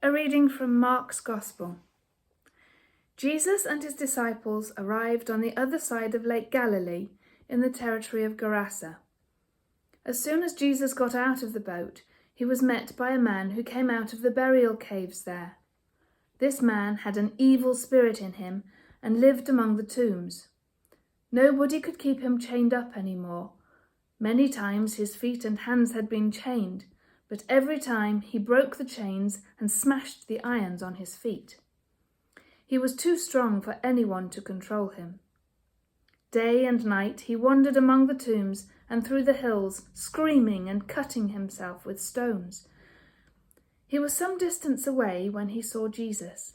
A reading from Mark's Gospel. Jesus and his disciples arrived on the other side of Lake Galilee in the territory of Gerasa. As soon as Jesus got out of the boat, he was met by a man who came out of the burial caves there. This man had an evil spirit in him and lived among the tombs. Nobody could keep him chained up any more. Many times his feet and hands had been chained, but every time he broke the chains and smashed the irons on his feet. He was too strong for anyone to control him. Day and night he wandered among the tombs and through the hills, screaming and cutting himself with stones. He was some distance away when he saw Jesus.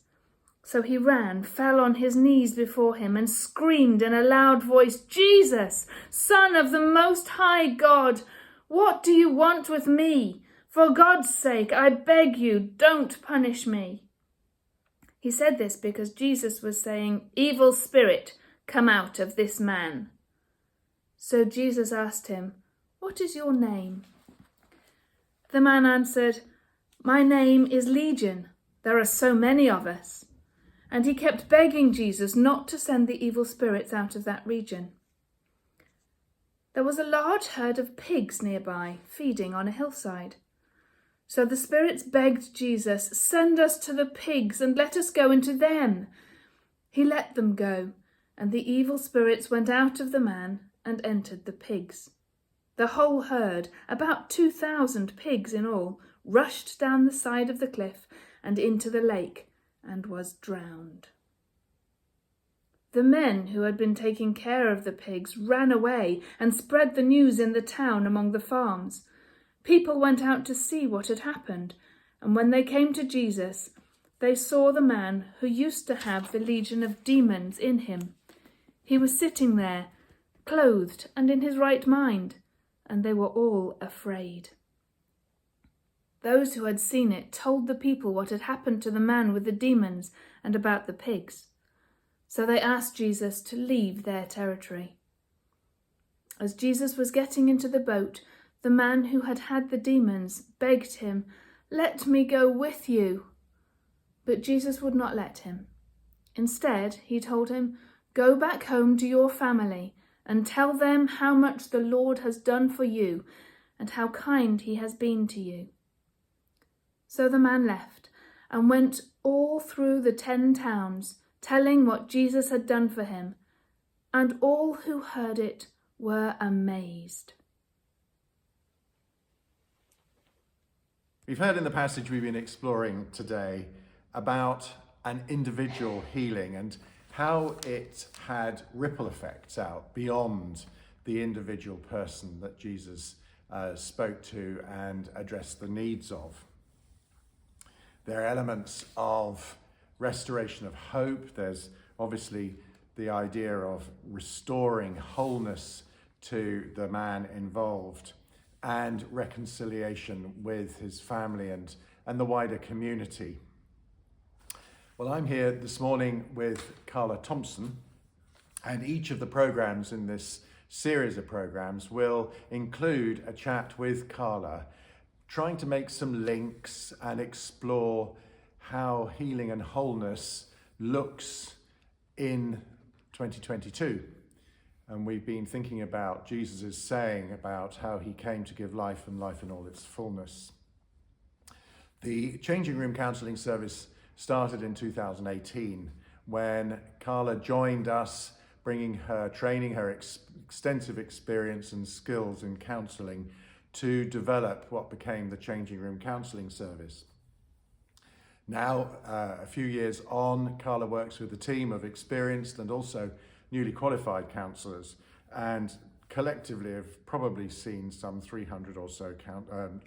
So he ran, fell on his knees before him, and screamed in a loud voice, "Jesus, Son of the Most High God, what do you want with me? For God's sake, I beg you, don't punish me." He said this because Jesus was saying, "Evil spirit, come out of this man." So Jesus asked him, "What is your name?" The man answered, "My name is Legion. There are so many of us." And he kept begging Jesus not to send the evil spirits out of that region. There was a large herd of pigs nearby, feeding on a hillside. So the spirits begged Jesus, "Send us to the pigs and let us go into them." He let them go, and the evil spirits went out of the man and entered the pigs. The whole herd, about 2,000 pigs in all, rushed down the side of the cliff and into the lake and was drowned. The men who had been taking care of the pigs ran away and spread the news in the town among the farms. People went out to see what had happened, and when they came to Jesus, they saw the man who used to have the legion of demons in him. He was sitting there, clothed and in his right mind, and they were all afraid. Those who had seen it told the people what had happened to the man with the demons and about the pigs. So they asked Jesus to leave their territory. As Jesus was getting into the boat, the man who had had the demons begged him, "Let me go with you." But Jesus would not let him. Instead, he told him, "Go back home to your family and tell them how much the Lord has done for you and how kind he has been to you." So the man left and went all through the 10 towns, telling what Jesus had done for him, and all who heard it were amazed. We've heard in the passage we've been exploring today about an individual healing and how it had ripple effects out beyond the individual person that Jesus spoke to and addressed the needs of. There are elements of restoration of hope. There's obviously the idea of restoring wholeness to the man involved and reconciliation with his family and the wider community. Well, I'm here this morning with Carla Thompson, and each of the programs in this series of programs will include a chat with Carla, trying to make some links and explore how healing and wholeness looks in 2022. And we've been thinking about Jesus' saying about how he came to give life and life in all its fullness. The Changing Room Counselling Service started in 2018 when Carla joined us, bringing her training, her extensive experience and skills in counselling to develop what became the Changing Room Counselling Service. Now, a few years on, Carla works with a team of experienced and also newly qualified counsellors, and collectively have probably seen some 300 or so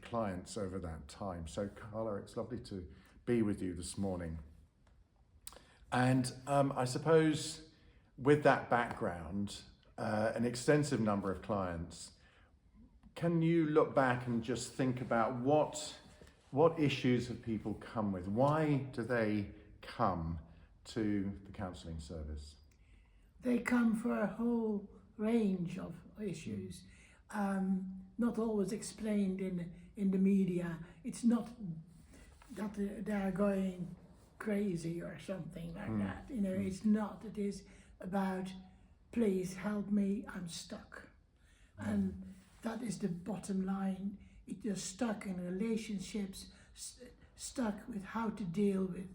clients over that time. So Carla, it's lovely to be with you this morning. And I suppose with that background, an extensive number of clients, can you look back and just think about what issues have people come with? Why do they come to the counselling service? They come for a whole range of issues, not always explained in the media. It's not that they are going crazy or something like that. You know, it's not. It is about, please help me, I'm stuck. And that is the bottom line. You're stuck in relationships, stuck with how to deal with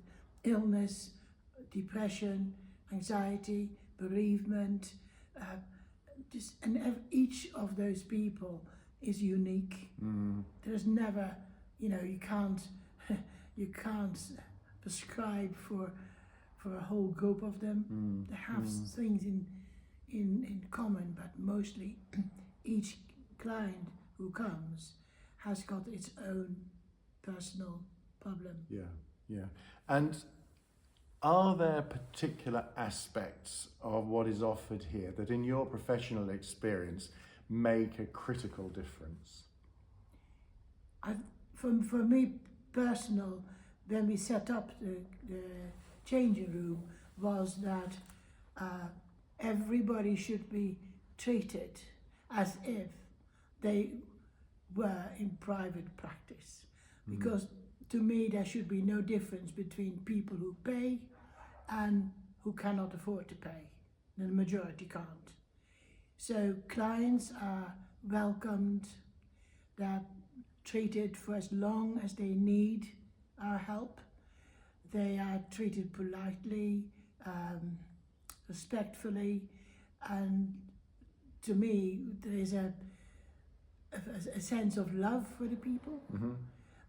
illness, depression, anxiety, bereavement. Each of those people is unique. There's never, you know, you can't prescribe for a whole group of them. They have things in common, but mostly each client who comes has got its own personal problem. Yeah. And are there particular aspects of what is offered here that in your professional experience make a critical difference? For me personal, when we set up the changing room, was that everybody should be treated as if they were in private practice. Because to me there should be no difference between people who pay and who cannot afford to pay. The majority can't. So clients are welcomed, they're treated for as long as they need our help. They are treated politely, respectfully, and to me there is a sense of love for the people,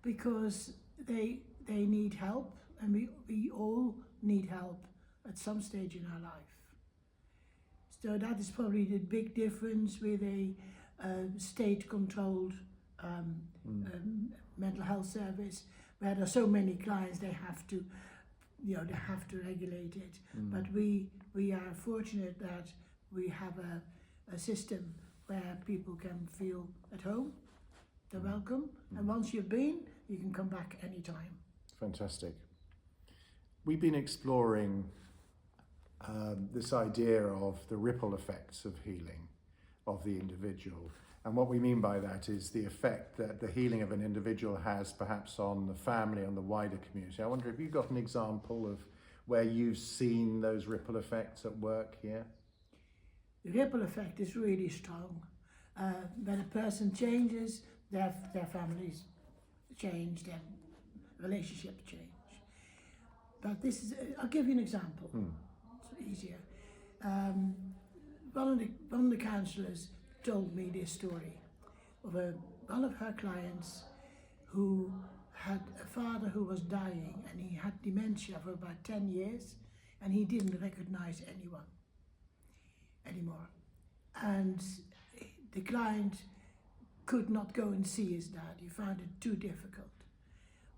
because they need help, and we all need help at some stage in our life. So that is probably the big difference with a state-controlled mental health service, where there are so many clients they have to regulate it. But we are fortunate that we have a system where people can feel at home, they're welcome, and once you've been, you can come back anytime. Fantastic. We've been exploring this idea of the ripple effects of healing of the individual. And what we mean by that is the effect that the healing of an individual has perhaps on the family, on the wider community. I wonder if you've got an example of where you've seen those ripple effects at work here? The ripple effect is really strong. When a person changes, their families change, their relationships change. But this is, I'll give you an example. It's easier. One of the counsellors told me this story of one of her clients who had a father who was dying, and he had dementia for about 10 years, and he didn't recognize anyone anymore. And the client could not go and see his dad. He found it too difficult.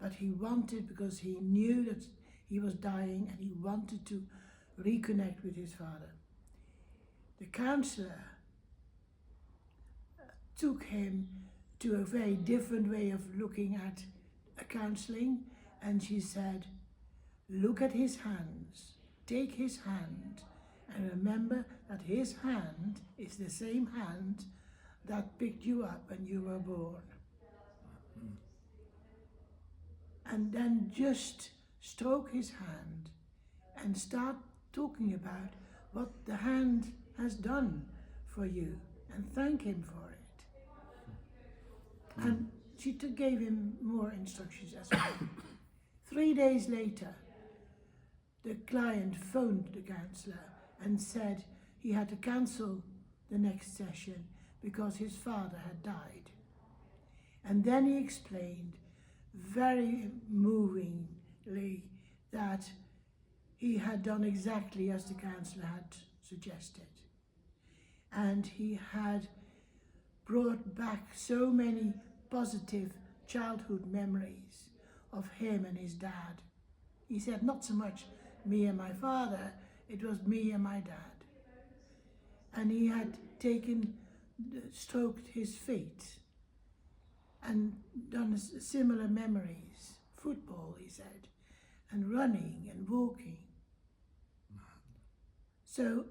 But he wanted, because he knew that he was dying, and he wanted to reconnect with his father. The counsellor took him to a very different way of looking at counselling, and she said, look at his hands, take his hand, and remember that his hand is the same hand that picked you up when you were born. And then just stroke his hand and start talking about what the hand has done for you, and thank him for it. And she gave him more instructions as well. 3 days later, the client phoned the counsellor and said he had to cancel the next session because his father had died. And then he explained very movingly that he had done exactly as the counsellor had suggested. And he had brought back so many positive childhood memories of him and his dad. He said, not so much me and my father, it was me and my dad. And he had stroked his feet and done similar memories. Football, he said, and running and walking. So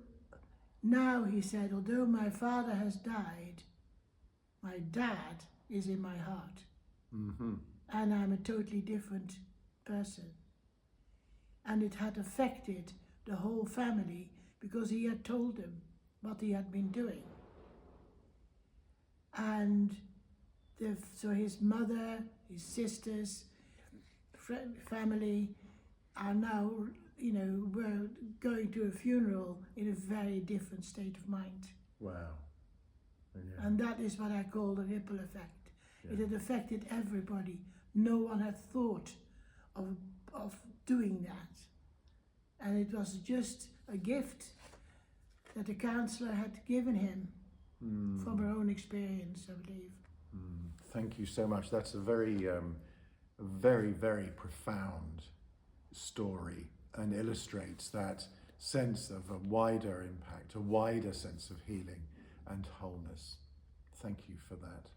now he said, although my father has died, my dad is in my heart. And I'm a totally different person. And it had affected the whole family because he had told them what he had been doing. And so his mother, his sisters, family are now, were going to a funeral in a very different state of mind. Wow. Yeah. And that is what I call the ripple effect. Yeah. It had affected everybody. No one had thought of doing that. And it was just a gift that the counsellor had given him from her own experience, I believe. Thank you so much. That's a very, very, very profound story and illustrates that sense of a wider impact, a wider sense of healing and wholeness. Thank you for that.